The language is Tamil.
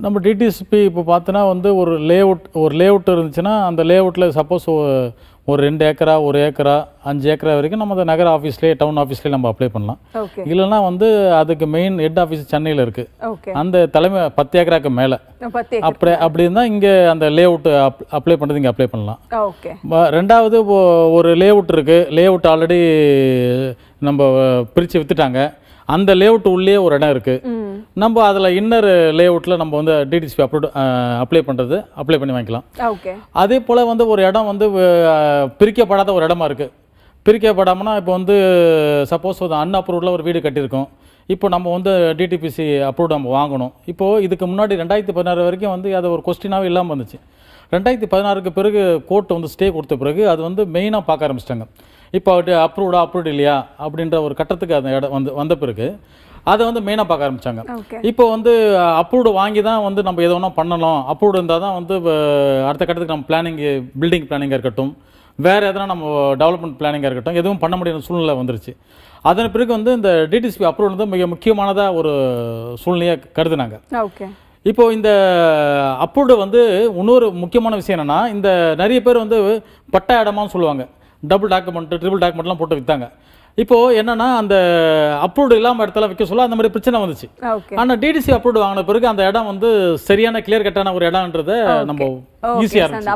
நம்ம டிடிசிபி இப்போ பார்த்தோன்னா வந்து ஒரு லேஅவுட் இருந்துச்சுன்னா அந்த லேஅவுட்டில் சப்போஸ் ஒரு 2 ஏக்கரா 1 ஏக்கரா 5 ஏக்கரா வரைக்கும் நம்ம அந்த நகர ஆஃபீஸ்லேயே டவுன் ஆஃபீஸ்லேயே நம்ம அப்ளை பண்ணலாம். ஓகே இல்லைன்னா வந்து அதுக்கு மெயின் ஹெட் ஆஃபீஸ் சென்னையில் இருக்குது. ஓகே அந்த தலைமை 10 ஏக்கராக்கு மேலே 10 அப்படி இருந்தால் இங்கே அந்த லேஅவுட் அப்ளை பண்ணுறது இங்கே அப்ளை பண்ணலாம். ஓகே ரெண்டாவது ஒரு லேஅவுட் இருக்குது. லேஅவுட் ஆல்ரெடி நம்ம பிரித்து விற்றுட்டாங்க. அந்த லேஅவுட் உள்ளே ஒரு இடம் இருக்குது. நம்ம அதில் இன்னர் லேஅவுட்டில் நம்ம வந்து டிடிசிபி அப்ளை பண்ணி வாங்கிக்கலாம். ஓகே அதே போல் வந்து ஒரு இடம் வந்து பிரிக்கப்படாத ஒரு இடமா இருக்குது. பிரிக்கப்படாமனா இப்போ வந்து சப்போஸ் ஒரு அன்அப்ரூவ்டில் ஒரு வீடு கட்டியிருக்கோம். இப்போ நம்ம வந்து டிடிபிசி அப்ரூவ்டு நம்ம வாங்கணும். இப்போது இதுக்கு முன்னாடி 2016 வரைக்கும் வந்து அது ஒரு கொஸ்டினாகவே இல்லாமல் வந்துச்சு. 2016க்கு பிறகு கோர்ட் வந்து ஸ்டே கொடுத்த பிறகு அது வந்து மெயினாக பார்க்க ஆரம்பிச்சிட்டாங்க. இப்போ அப்ரூவ்டு இல்லையா அப்படின்ற ஒரு கட்டத்துக்கு அந்த இடம் வந்த பிறகு அதை வந்து மெயினாக பார்க்க ஆரம்பித்தாங்க. இப்போ வந்து அப்ரூவ்டு வாங்கி தான் வந்து நம்ம எது வேணால் பண்ணலாம். அப்ரூவ்டு இருந்தால் தான் வந்து அடுத்த கட்டத்துக்கு நம்ம பில்டிங் பிளானிங்காக இருக்கட்டும், வேறு எதனா நம்ம டெவலப்மெண்ட் பிளானிங்காக இருக்கட்டும், எதுவும் பண்ண முடியாத சூழ்நிலை வந்துருச்சு. அதன் பிறகு வந்து இந்த டிடிசிபி அப்ரூவல் வந்து மிக முக்கியமானதாக ஒரு சூழ்நிலையாக கருதுனாங்க. ஓகே இப்போ இந்த அப்ரூவ்டு வந்து இன்னொரு முக்கியமான விஷயம் என்னென்னா, இந்த நிறைய பேர் வந்து பட்டா இடமான்னு சொல்லுவாங்க. டபுள் டாக்குமெண்ட் ட்ரிபிள் டாக்குமெண்ட்லாம் போட்டு விற்றாங்க. இப்போது என்னென்னா அந்த அப்ரூவ்டு இல்லாமல் இடத்துல விற்க சொல்ல அந்த மாதிரி பிரச்சனை வந்துச்சு. ஆனால் டிடிசி அப்ரூவ்டு வாங்கின பிறகு அந்த இடம் வந்து சரியான கிளியர் கட்டான ஒரு இடம்ன்றதை நம்ம ஈஸியாக இருந்துச்சு.